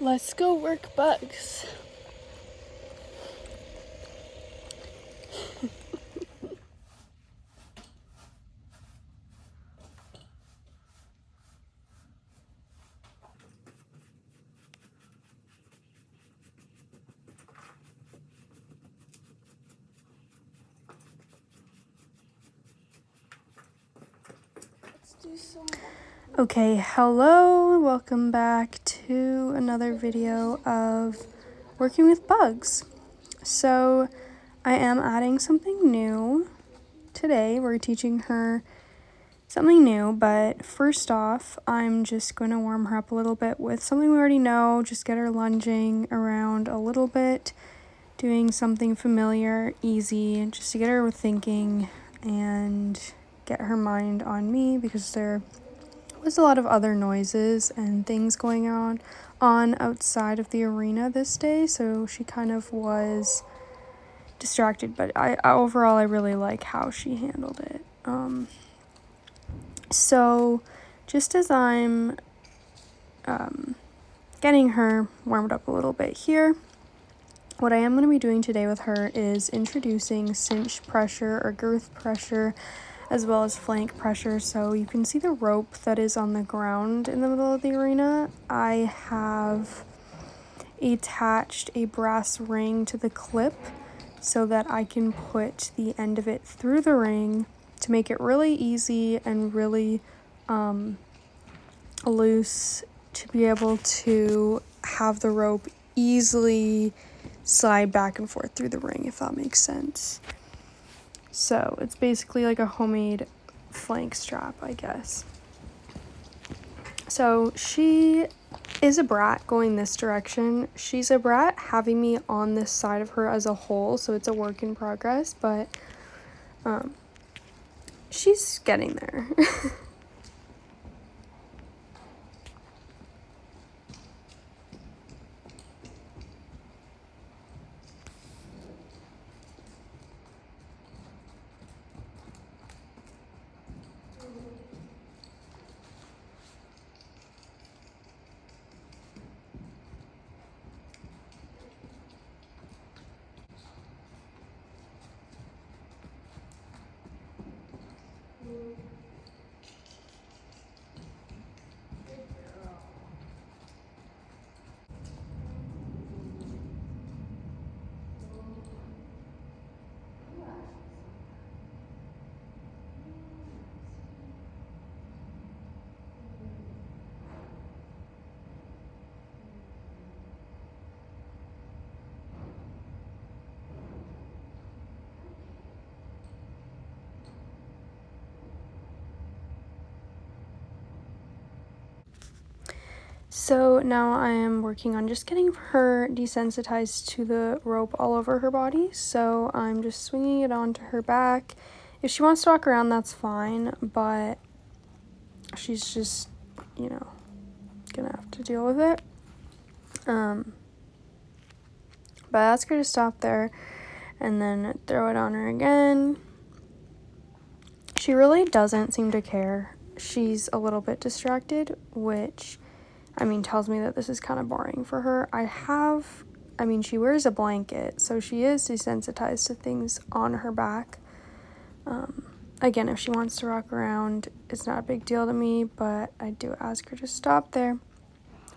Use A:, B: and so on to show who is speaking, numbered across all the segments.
A: Let's go work bugs. Let's do some more. Okay, hello, welcome back to another video of working with bugs. So I am adding something new today. We're teaching her something new, but first off, I'm just going to warm her up a little bit with something we already know, just get her lunging around a little bit, doing something familiar, easy, just to get her thinking and get her mind on me, because there was a lot of other noises and things going on outside of the arena this day, so she kind of was distracted, but overall I really like how she handled it. So just as I'm getting her warmed up a little bit here, what I am going to be doing today with her is introducing cinch pressure or girth pressure, as well as flank pressure. So you can see the rope that is on the ground in the middle of the arena. I have attached a brass ring to the clip so that I can put the end of it through the ring to make it really easy and really loose, to be able to have the rope easily slide back and forth through the ring, if that makes sense. So it's basically like a homemade flank strap, I guess. So she is a brat going this direction. She's a brat having me on this side of her as a whole, so it's a work in progress, but she's getting there. So now I am working on just getting her desensitized to the rope all over her body. So I'm just swinging it onto her back. If she wants to walk around, that's fine, but she's just, gonna have to deal with it. But I ask her to stop there and then throw it on her again. She really doesn't seem to care. She's a little bit distracted, which tells me that this is kind of boring for her. She wears a blanket, so she is desensitized to things on her back. Again, if she wants to rock around, it's not a big deal to me, but I do ask her to stop there,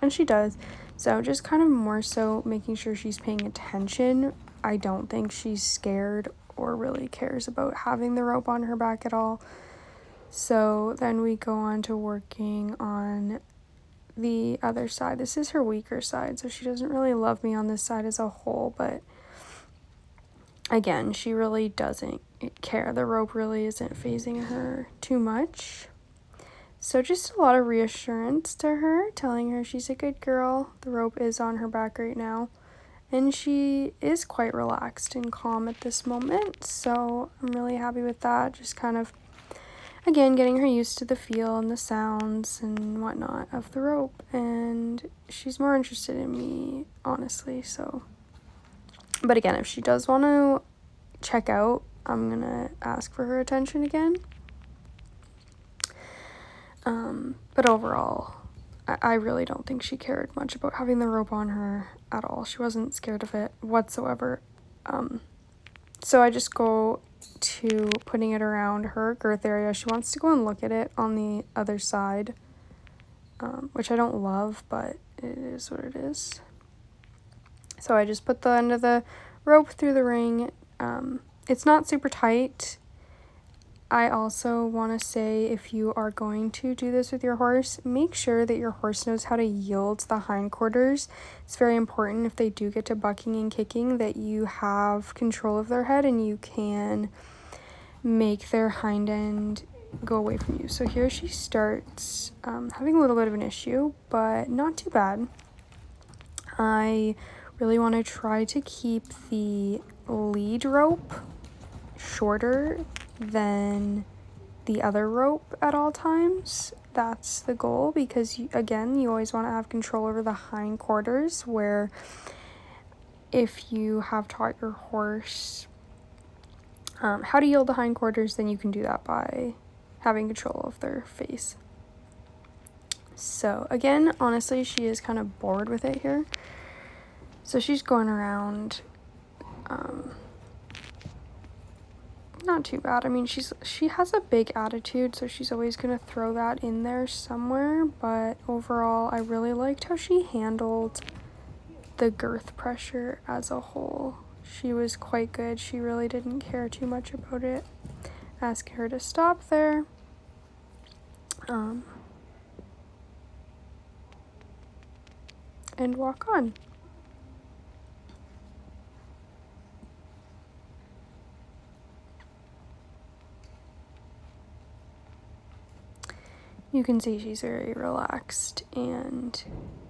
A: and she does. So just kind of more so making sure she's paying attention. I don't think she's scared or really cares about having the rope on her back at all. So then we go on to working on the other side. This is her weaker side, so she doesn't really love me on this side as a whole, but again, she really doesn't care. The rope really isn't phasing her too much. So just a lot of reassurance to her, telling her she's a good girl. The rope is on her back right now, and she is quite relaxed and calm at this moment, so I'm really happy with that. Just kind of, again, getting her used to the feel and the sounds and whatnot of the rope, and she's more interested in me, honestly, so. But again, if she does want to check out, I'm gonna ask for her attention again. But overall, I really don't think she cared much about having the rope on her at all. She wasn't scared of it whatsoever. So I just go to putting it around her girth area. She wants to go and look at it on the other side, which I don't love, but it is what it is. So I just put the end of the rope through the ring. It's not super tight. I also want to say, if you are going to do this with your horse, make sure that your horse knows how to yield the hindquarters. It's very important if they do get to bucking and kicking that you have control of their head and you can make their hind end go away from you. So here she starts having a little bit of an issue, but not too bad. I really want to try to keep the lead rope shorter than the other rope at all times. That's the goal, because you always want to have control over the hindquarters, where if you have taught your horse how to yield the hindquarters, then you can do that by having control of their face. So again, honestly, she is kind of bored with it here. So she's going around, not too bad. I mean, she has a big attitude, so she's always going to throw that in there somewhere. But overall, I really liked how she handled the girth pressure as a whole. She was quite good. She really didn't care too much about it. Ask her to stop there. And walk on. You can see she's very relaxed and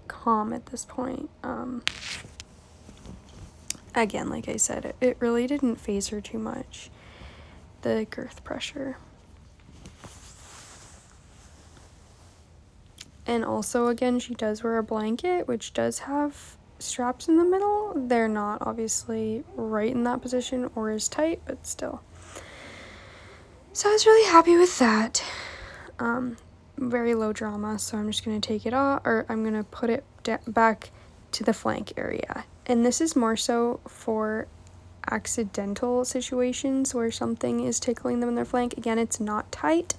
A: calm at this point. Again, like I said, it really didn't faze her too much, the girth pressure. And also, again, she does wear a blanket, which does have straps in the middle. They're not obviously right in that position or as tight, but still. So I was really happy with that. Very low drama, so I'm just going to take it off, or I'm going to put it back to the flank area. And this is more so for accidental situations where something is tickling them in their flank. Again, it's not tight.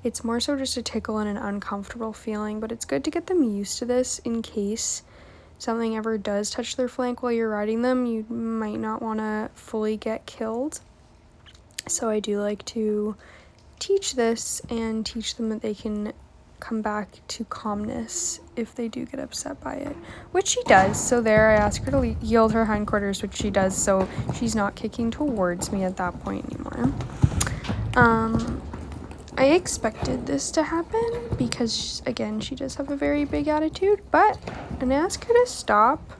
A: It's more so just a tickle and an uncomfortable feeling, but it's good to get them used to this in case something ever does touch their flank while you're riding them. You might not want to fully get killed. So I do like to teach this and teach them that they can come back to calmness if they do get upset by it, which she does. So there, I ask her to yield her hindquarters, which she does, so she's not kicking towards me at that point anymore. I expected this to happen because, again, she does have a very big attitude, but when I ask her to stop,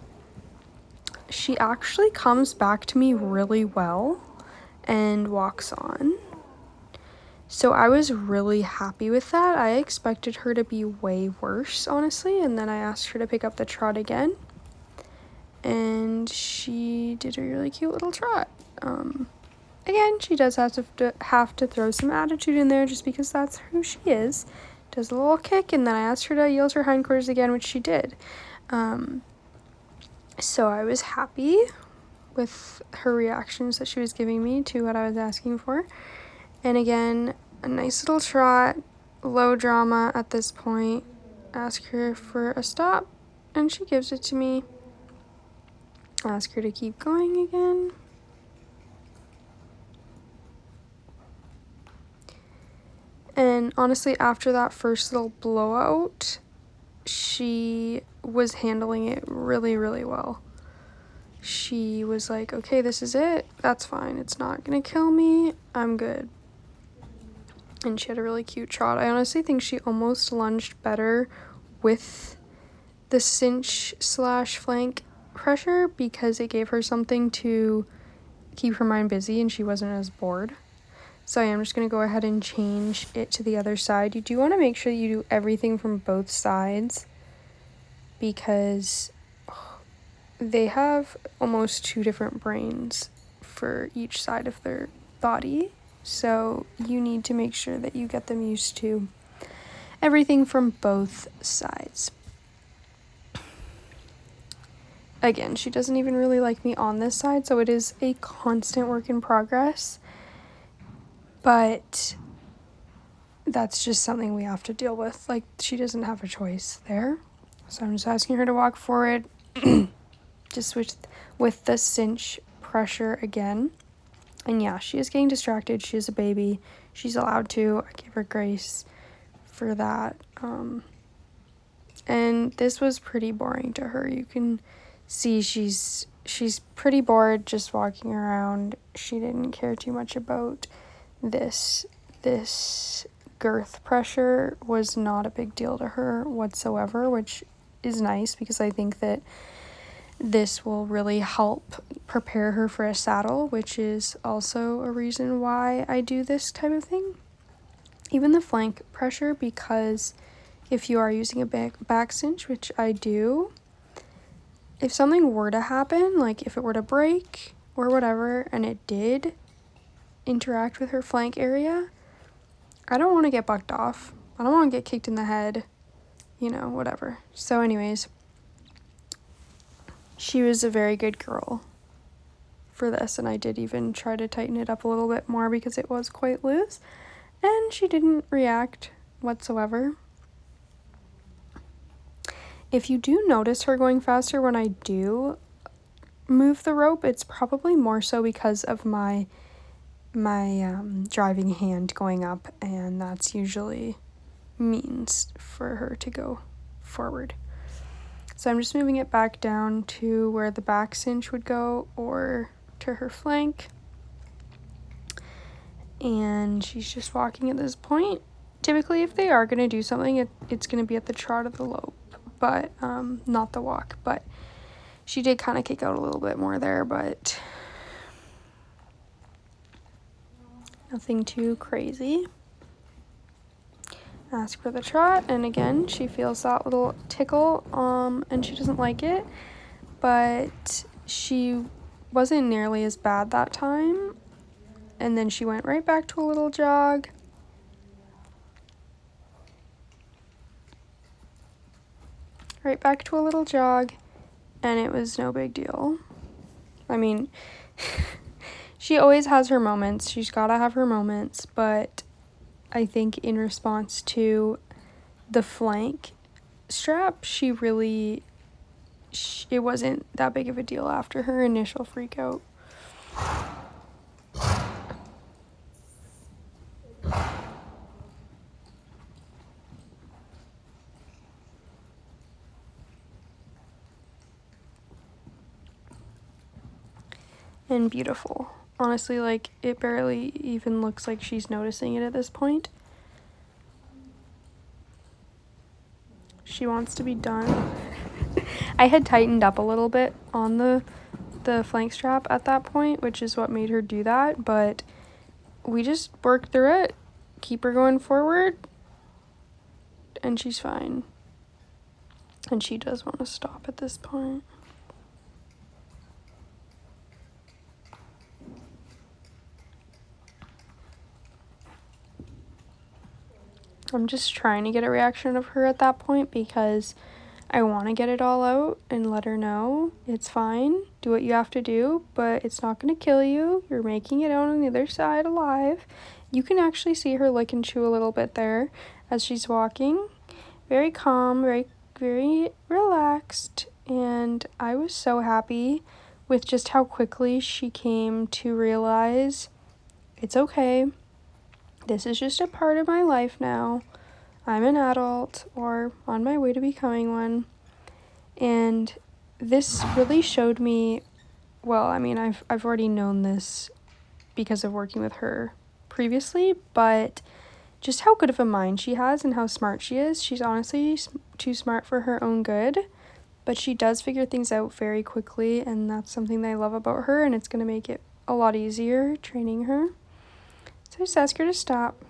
A: she actually comes back to me really well and walks on. So I was really happy with that. I expected her to be way worse, honestly, and then I asked her to pick up the trot again, and she did a really cute little trot. Again, she does have to throw some attitude in there just because that's who she is. Does a little kick, and then I asked her to yield her hindquarters again, which she did. So I was happy with her reactions that she was giving me to what I was asking for. And again, a nice little trot, low drama at this point. Ask her for a stop, and she gives it to me. Ask her to keep going again. And honestly, after that first little blowout, she was handling it really, really well. She was like, okay, this is it. That's fine. It's not gonna kill me. I'm good. And she had a really cute trot. I honestly think she almost lunged better with the cinch / flank pressure because it gave her something to keep her mind busy and she wasn't as bored. So I am just going to go ahead and change it to the other side. You do want to make sure you do everything from both sides because they have almost 2 different brains for each side of their body. So you need to make sure that you get them used to everything from both sides. again, she doesn't even really like me on this side, so it is a constant work in progress. But that's just something we have to deal with. Like, she doesn't have a choice there. So I'm just asking her to walk forward, just with the cinch pressure again. And yeah, she is getting distracted. She is a baby. She's allowed to. I give her grace for that. And this was pretty boring to her. You can see she's pretty bored just walking around. She didn't care too much about this girth pressure. Was not a big deal to her whatsoever, which is nice because I think that this will really help prepare her for a saddle, which is also a reason why I do this type of thing. Even the flank pressure, because if you are using a back cinch, which I do, if something were to happen, like if it were to break or whatever, and it did interact with her flank area, I don't want to get bucked off. I don't want to get kicked in the head, whatever. So anyways, she was a very good girl for this, and I did even try to tighten it up a little bit more because it was quite loose, and she didn't react whatsoever. If you do notice her going faster when I do move the rope, it's probably more so because of my driving hand going up, and that's usually means for her to go forward. So I'm just moving it back down to where the back cinch would go, or to her flank. And she's just walking at this point. Typically, if they are going to do something, it's going to be at the trot of the lope, but not the walk. But she did kind of kick out a little bit more there, but nothing too crazy. Ask for the trot, and again, she feels that little tickle, and she doesn't like it, but she wasn't nearly as bad that time. And then she went right back to a little jog. Right back to a little jog, and it was no big deal. I mean, she always has her moments. She's got to have her moments, but I think in response to the flank strap, it wasn't that big of a deal after her initial freak out. And beautiful. Honestly, like, it barely even looks like she's noticing it at this point. She wants to be done. I had tightened up a little bit on the flank strap at that point, which is what made her do that, but we just worked through it, keep her going forward, and she's fine. And she does want to stop at this point. I'm just trying to get a reaction of her at that point because I want to get it all out and let her know it's fine, do what you have to do, but it's not going to kill you. You're making it out on the other side alive. You can actually see her lick and chew a little bit there as she's walking. Very calm, very, very relaxed, and I was so happy with just how quickly she came to realize it's okay. This is just a part of my life now. I'm an adult, or on my way to becoming one. And this really showed me, well, I mean, I've already known this because of working with her previously, but just how good of a mind she has and how smart she is. She's honestly too smart for her own good, but she does figure things out very quickly, and that's something that I love about her, and it's going to make it a lot easier training her. So I just asked her to stop.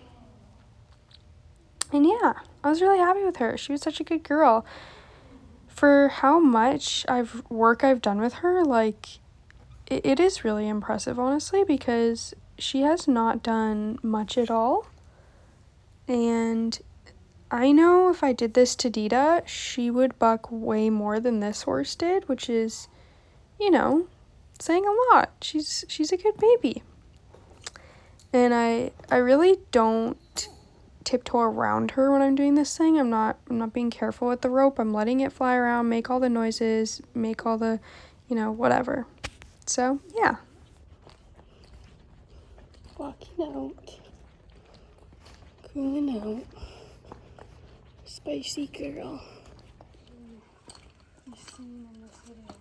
A: And yeah, I was really happy with her. She was such a good girl. For how much work I've done with her, like, it is really impressive, honestly, because she has not done much at all. And I know if I did this to Dita, she would buck way more than this horse did, which is you know, saying a lot. She's a good baby. And I really don't tiptoe around her when I'm doing this thing. I'm not being careful with the rope. I'm letting it fly around, make all the noises, make all the, whatever. So, yeah.
B: Walking out. Cooling out. Spicy girl. You seen in this video or not?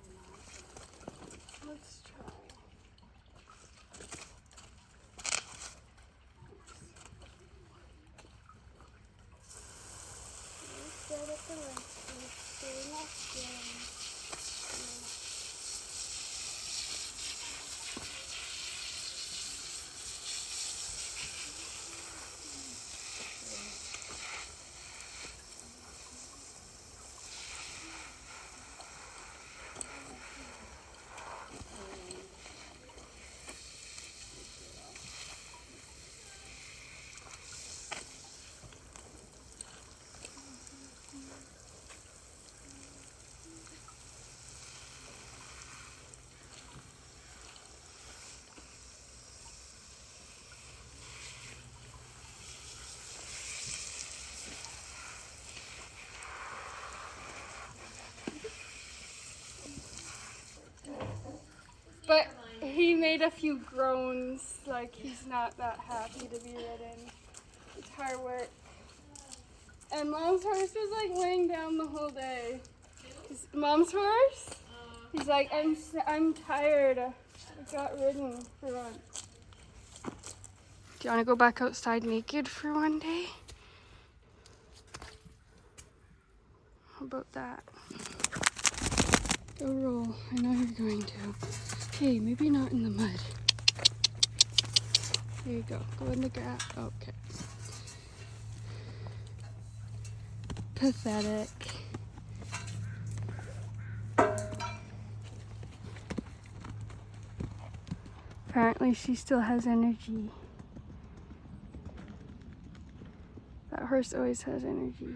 B: Let's try. Let's set up the lights. Stay next game. But he made a few groans, like he's not that happy to be ridden. It's hard work. And Mom's horse was like laying down the whole day. Mom's horse? He's like, I'm tired. I got ridden for once. Do you want to go back outside naked for one day? How about that? Go roll. I know you're going to. Okay, maybe not in the mud. There you go. Go in the grass. Okay. Pathetic. Apparently she still has energy. That horse always has energy.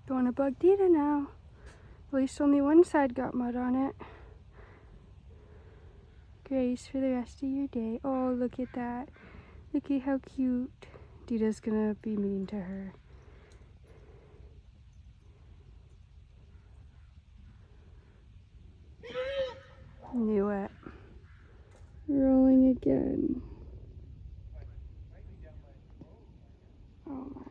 B: Going to bug Dita now. At least only one side got mud on it. Grace for the rest of your day. Oh, look at that. Look at how cute. Dita's gonna be mean to her. Knew it. Rolling again. Oh my.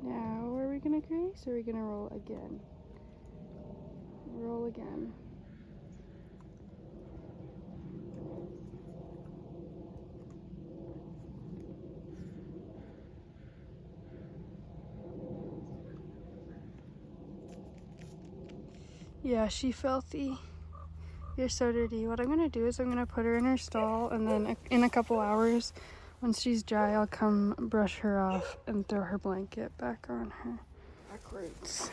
B: Now, are we gonna Grace or are we gonna roll again? Roll again. Yeah, she filthy. You're so dirty. What I'm gonna do is I'm gonna put her in her stall, and then in a couple hours, once she's dry, I'll come brush her off and throw her blanket back on her. Backwards.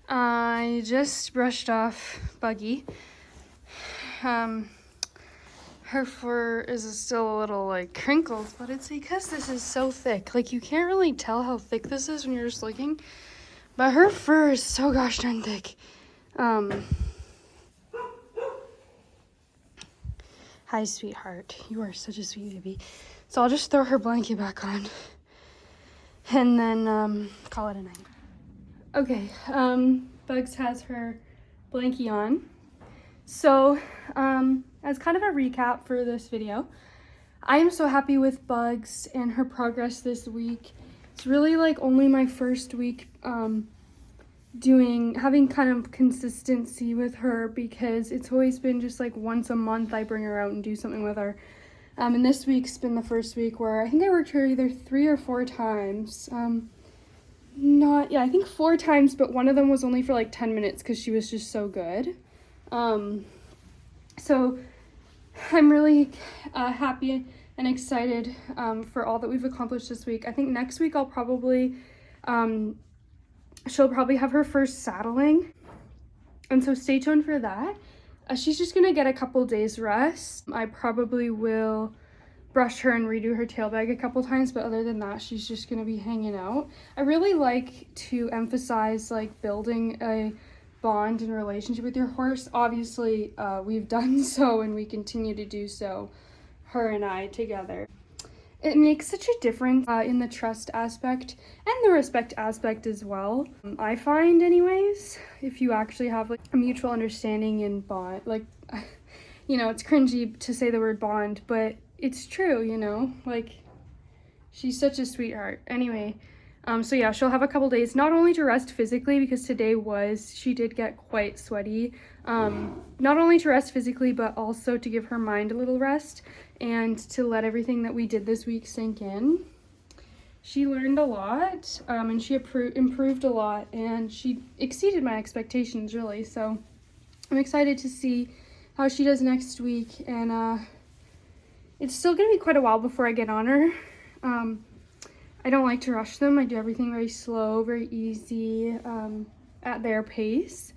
B: I just brushed off Buggy. Her fur is still a little like crinkled, but it's because this is so thick. Like you can't really tell how thick this is when you're just looking, but her fur is so gosh darn thick. Hi, sweetheart. You are such a sweet baby. So I'll just throw her blanket back on and then call it a night. Okay, Bugs has her blankie on. So, as kind of a recap for this video, I am so happy with Bugs and her progress this week. It's really like only my first week having kind of consistency with her, because it's always been just like once a month I bring her out and do something with her. And this week's been the first week where I think I worked her either 3 or 4 times. I think 4 times, but one of them was only for like 10 minutes because she was just so good. So I'm really happy and excited for all that we've accomplished this week. I think next week I'll probably She'll probably have her first saddling, and so stay tuned for that. She's just gonna get a couple days rest. I probably will brush her and redo her tail bag a couple times, but other than that, she's just gonna be hanging out. I really like to emphasize like building a bond and relationship with your horse. Obviously, we've done so and we continue to do so, her and I together. It makes such a difference in the trust aspect and the respect aspect as well. I find anyways, if you actually have like a mutual understanding and bond, like, you know, it's cringy to say the word bond, but it's true, you know, like she's such a sweetheart. Anyway, so yeah, she'll have a couple days, not only to rest physically, because today she did get quite sweaty, not only to rest physically, but also to give her mind a little rest and to let everything that we did this week sink in. She learned a lot, and she improved a lot, and she exceeded my expectations, really. So I'm excited to see how she does next week, and it's still gonna be quite a while before I get on her. I don't like to rush them. I do everything very slow, very easy, at their pace.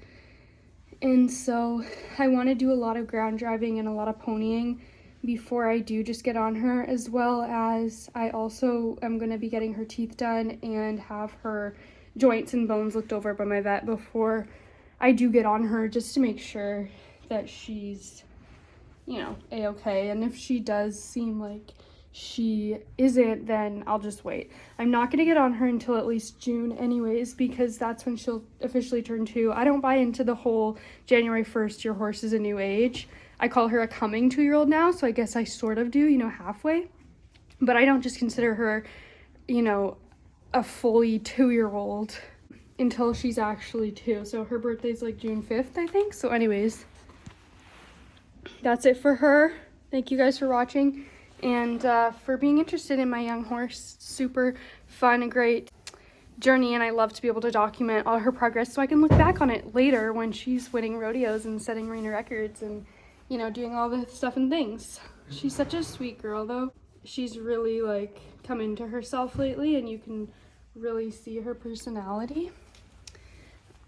B: And so I want to do a lot of ground driving and a lot of ponying before I do just get on her, as well as I also am going to be getting her teeth done and have her joints and bones looked over by my vet before I do get on her, just to make sure that she's, you know, a-okay. And if she does seem like she isn't, then I'll just wait. I'm not going to get on her until at least June anyways, because that's when she'll officially turn 2. I don't buy into the whole January 1st, your horse is a new age. I call her a coming 2-year-old now, so I guess I sort of do, you know, halfway. But I don't just consider her, you know, a fully 2-year-old until she's actually 2. So her birthday's like June 5th, I think. So anyways, that's it for her. Thank you guys for watching and for being interested in my young horse. Super fun and great journey, and I love to be able to document all her progress so I can look back on it later when she's winning rodeos and setting arena records and, you know, doing all the stuff and things. She's such a sweet girl, though. She's really like come into herself lately, and you can really see her personality.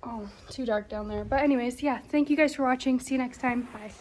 B: Oh, too dark down there. But anyways, yeah, thank you guys for watching. See you next time. Bye.